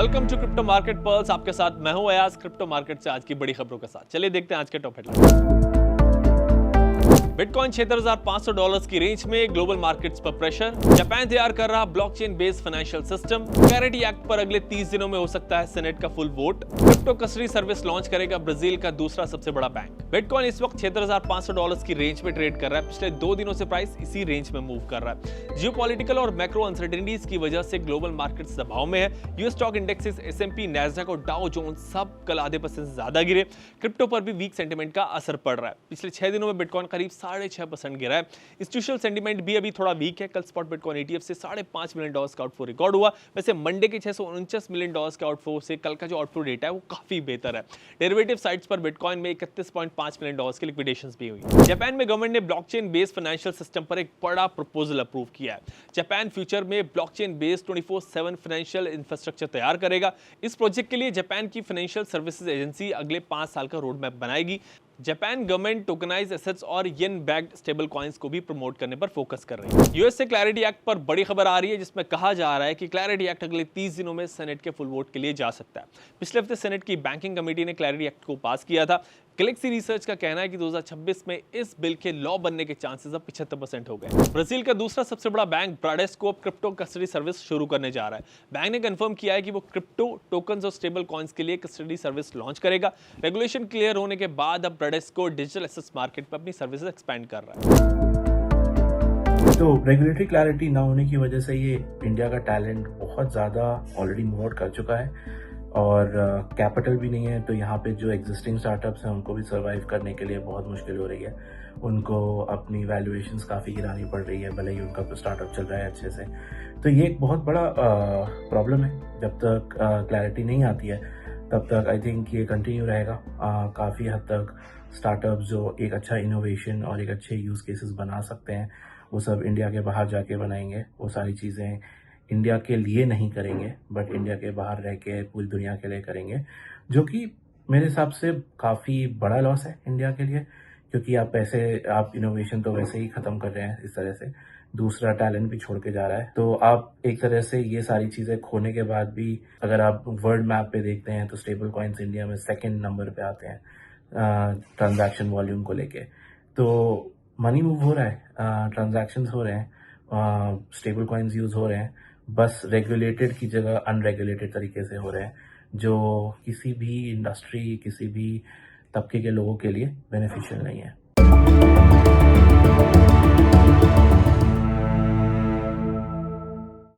Welcome to crypto market pearls. आपके साथ मैं हूं अयाज, क्रिप्टो मार्केट से आज की बड़ी खबरों के साथ। चलिए देखते हैं आज के टॉप हेडलाइन। बिटकॉइन $76,500 की रेंज में, ग्लोबल मार्केट्स पर प्रेशर। जापान तैयार कर रहा blockchain based financial system. Clarity act पर अगले 30 दिनों में हो सकता है सेनेट का full vote. Crypto custody service launch करेगा ब्राजील का दूसरा सबसे बड़ा बैंक। बिटकॉइन इस वक्त $76,500 की रेंज में ट्रेड कर रहा है। पिछले 2 दिनों से प्राइस इसी रेंज में मूव कर रहा है। जियोपॉलिटिकल और मैक्रो अनसर्टेनिटीज की वजह से ग्लोबल मार्केट्स दबाव में है। US stock indexes, SMP, Nasdaq और डाउ जोन्स सब कल आधे % से ज्यादा गिरे। क्रिप्टो पर भी वीक सेंटीमेंट का असर पड़ रहा है। पिछले 6 दिनों में बिटकॉइन करीब 6.5% गिरा है। इंस्टीट्यूशनल सेंटीमेंट भी अभी थोड़ा वीक है। कल स्पॉट बिटकॉइन ETF से $5.5 मिलियन का आउटफ्लो रिकॉर्ड हुआ। वैसे मंडे के $649 मिलियन के आउटफ्लो से कल का जो आउटफ्लो डेटा है वो काफी बेहतर है। डेरिवेटिव साइट्स पर बिटकॉइन में $31.5 मिलियन की लिक्विडेशंस भी हुई। जापान में गवर्नमेंट ने ब्लॉकचेन बेस्ड फाइनेंशियल सिस्टम पर एक बड़ा प्रपोजल अप्रूव किया है। जापान फ्यूचर में ब्लॉकचेन बेस्ड 24/7 फाइनेंशियल इंफ्रास्ट्रक्चर तैयार करेगा। इस प्रोजेक्ट के लिए जापान की फाइनेंशियल सर्विसेज एजेंसी अगले 5 साल का रोड मैप बनाएगी। जापान गवर्नमेंट टोकनाइज एसेट्स और येन बैक्ड स्टेबल कॉइन्स को भी प्रमोट करने पर फोकस कर रही है। यूएस से क्लैरिटी एक्ट पर बड़ी खबर आ रही है, जिसमें कहा जा रहा है कि क्लैरिटी एक्ट अगले 30 दिनों में सेनेट के फुल वोट के लिए जा सकता है। पिछले हफ्ते सेनेट की बैंकिंग कमेटी ने क्लैरिटी एक्ट को पास किया था। गैलेक्सी रिसर्च का कहना है कि 2026 में इस बिल के लॉ बनने के चांसेस अब 75% हो गए। ब्राजील का दूसरा सबसे बड़ा बैंक ब्राडेस्को अब क्रिप्टो कस्टडी सर्विस शुरू करने जा रहा है। बैंक ने कंफर्म किया है कि वो क्रिप्टो टोकन्स और स्टेबल कॉइन्स के लिए कस्टडी सर्विस लॉन्च करेगा। रेगुलेशन क्लियर होने के बाद अब ब्राडेस्को डिजिटल एसेट्स मार्केट पर अपनी सर्विसेज एक्सपेंड कर रहा है। तो रेगुलेटरी क्लैरिटी ना होने की वजह से ये इंडिया का टैलेंट बहुत ज़्यादा ऑलरेडी मूव आउट कर चुका है और कैपिटल भी नहीं है। तो यहाँ पे जो एग्जिस्टिंग स्टार्टअप्स हैं उनको भी सर्वाइव करने के लिए बहुत मुश्किल हो रही है। उनको अपनी वैल्यूएशंस काफ़ी गिरानी पड़ रही है, भले ही उनका स्टार्टअप चल रहा है अच्छे से। तो ये एक बहुत बड़ा प्रॉब्लम है। जब तक क्लैरिटी नहीं आती है तब तक आई थिंक ये कंटिन्यू रहेगा। काफ़ी हद तक स्टार्टअप जो एक अच्छा इनोवेशन और एक अच्छे यूज़ केसेस बना सकते हैं वो सब इंडिया के बाहर जाके बनाएंगे। वो सारी चीज़ें इंडिया के लिए नहीं करेंगे बट इंडिया के बाहर रह के पूरी दुनिया के लिए करेंगे, जो कि मेरे हिसाब से काफ़ी बड़ा लॉस है इंडिया के लिए। क्योंकि आप इनोवेशन तो वैसे ही ख़त्म कर रहे हैं इस तरह से, दूसरा टैलेंट भी छोड़ के जा रहा है। तो आप एक तरह से ये सारी चीज़ें खोने के बाद भी अगर आप वर्ल्ड मैप पे देखते हैं तो स्टेबल कॉइन्स इंडिया में 2nd नंबर पे आते हैं ट्रांजैक्शन वॉल्यूम को लेके। तो मनी मूव हो रहा है, ट्रांजैक्शंस हो रहे हैं, स्टेबल कॉइन्स यूज़ हो रहे हैं, बस रेगुलेटेड की जगह अनरेगुलेटेड तरीके से हो रहे हैं, जो किसी भी इंडस्ट्री, किसी भी तबके के लोगों के लिए बेनिफिशियल नहीं है।